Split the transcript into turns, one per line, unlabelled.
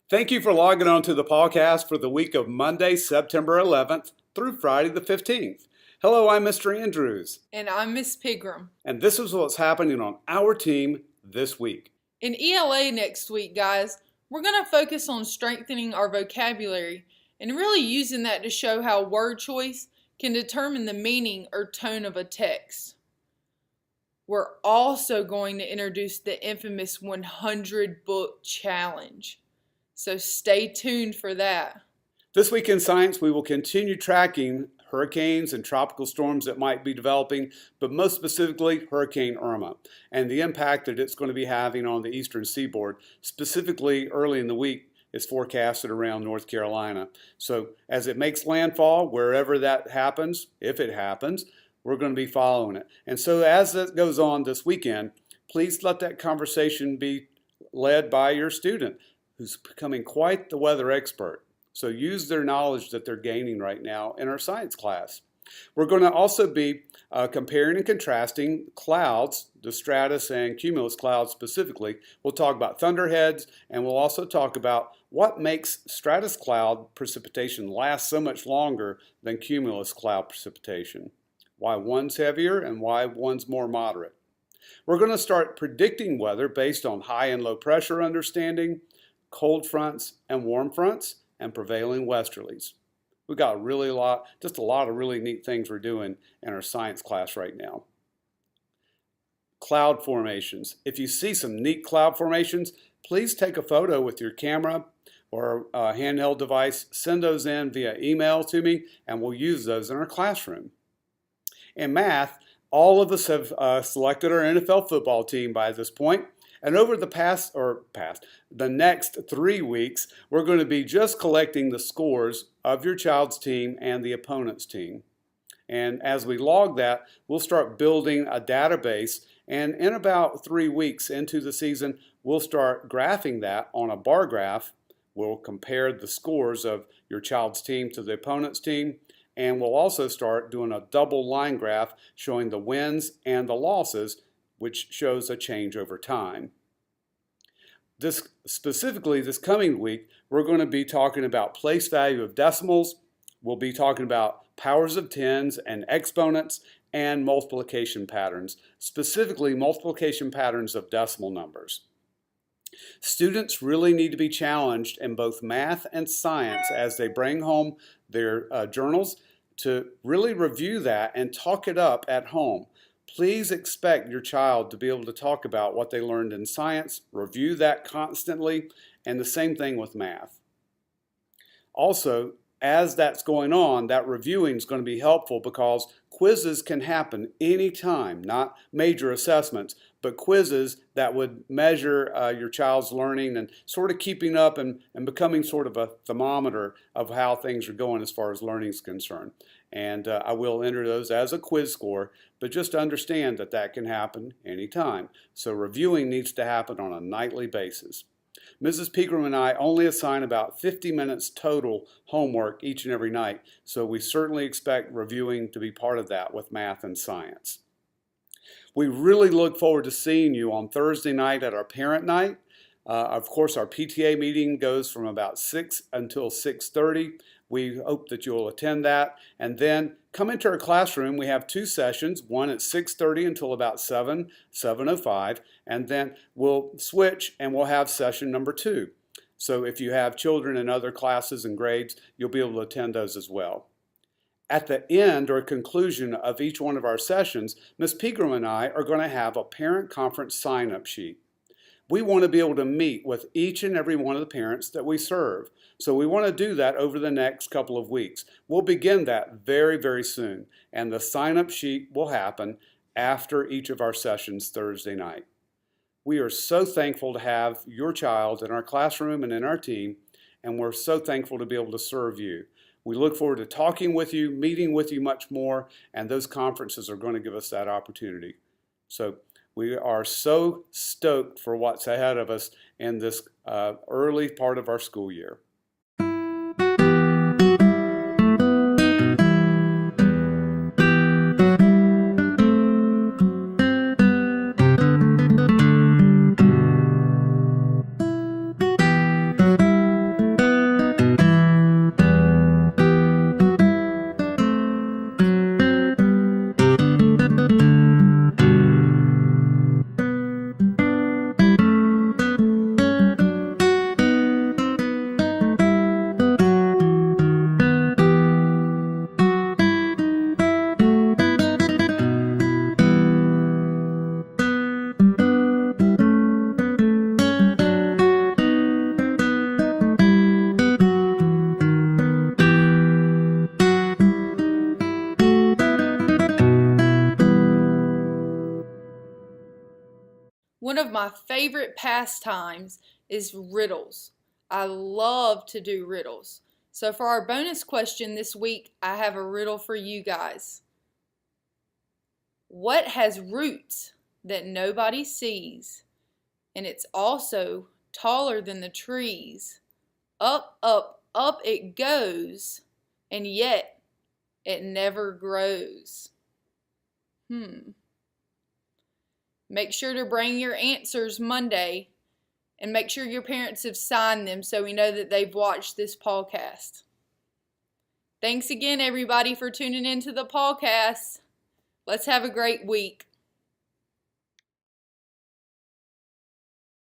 Thank you for logging on to the PawCast for the week of Monday, September 11th through Friday the 15th. Hello, I'm Mr. Andrews.
And I'm Miss Pigram.
And this is what's happening on our team this week.
In ELA next week, guys, we're going to focus on strengthening our vocabulary and really using that to show how word choice can determine the meaning or tone of a text. We're also going to introduce the infamous 100 book challenge. So stay tuned for that.
This week in science, we will continue tracking hurricanes and tropical storms that might be developing, but most specifically Hurricane Irma and the impact that it's going to be having on the eastern seaboard. Specifically, early in the week, is forecasted around North Carolina. So as it makes landfall, wherever that happens, if it happens, we're going to be following it. And so as that goes on this weekend, please let that conversation be led by your student, who's becoming quite the weather expert. So use their knowledge that they're gaining right now in our science class. We're going to also be comparing and contrasting clouds, the stratus and cumulus clouds specifically. We'll talk about thunderheads, and we'll also talk about what makes stratus cloud precipitation last so much longer than cumulus cloud precipitation, why one's heavier and why one's more moderate. We're going to start predicting weather based on high and low pressure understanding, cold fronts and warm fronts, and prevailing westerlies. We've got just a lot of really neat things we're doing in our science class right now. Cloud formations. If you see some neat cloud formations, please take a photo with your camera or a handheld device. Send those in via email to me, and we'll use those in our classroom. In math, all of us have selected our NFL football team by this point. And over the next 3 weeks, we're going to be just collecting the scores of your child's team and the opponent's team. And as we log that, we'll start building a database. And in about 3 weeks into the season, we'll start graphing that on a bar graph. We'll compare the scores of your child's team to the opponent's team. And we'll also start doing a double line graph showing the wins and the losses, which shows a change over time. Specifically, this coming week, we're going to be talking about place value of decimals. We'll be talking about powers of tens and exponents and multiplication patterns, specifically multiplication patterns of decimal numbers. Students really need to be challenged in both math and science as they bring home their journals to really review that and talk it up at home. Please expect your child to be able to talk about what they learned in science, review that constantly, and the same thing with math. Also, as that's going on, that reviewing is going to be helpful because quizzes can happen anytime, not major assessments, but quizzes that would measure your child's learning and sort of keeping up and becoming sort of a thermometer of how things are going as far as learning is concerned. And I will enter those as a quiz score, but just understand that that can happen anytime. So reviewing needs to happen on a nightly basis. Mrs. Pegram and I only assign about 50 minutes total homework each and every night, so we certainly expect reviewing to be part of that with math and science. We really look forward to seeing you on Thursday night at our parent night. Of course, our PTA meeting goes from about 6 until 6:30. We hope that you'll attend that. And then come into our classroom. We have 2 sessions, one at 6:30 until about 7:05. And then we'll switch and we'll have session number 2. So if you have children in other classes and grades, you'll be able to attend those as well. At the end or conclusion of each one of our sessions, Ms. Pegram and I are going to have a parent conference sign-up sheet. We want to be able to meet with each and every one of the parents that we serve. So we want to do that over the next couple of weeks. We'll begin that very, very soon. And the sign-up sheet will happen after each of our sessions Thursday night. We are so thankful to have your child in our classroom and in our team, and we're so thankful to be able to serve you. We look forward to talking with you, meeting with you much more, and those conferences are going to give us that opportunity. So we are so stoked for what's ahead of us in this early part of our school year.
my favorite pastimes is riddles. I love to do riddles. So for our bonus question this week, I have a riddle for you guys. What has roots that nobody sees, and it's also taller than the trees? Up, up, up it goes, and yet it never grows. Make sure to bring your answers Monday, and make sure your parents have signed them so we know that they've watched this PawCast. Thanks again, everybody, for tuning into the PawCast. Let's have a great week.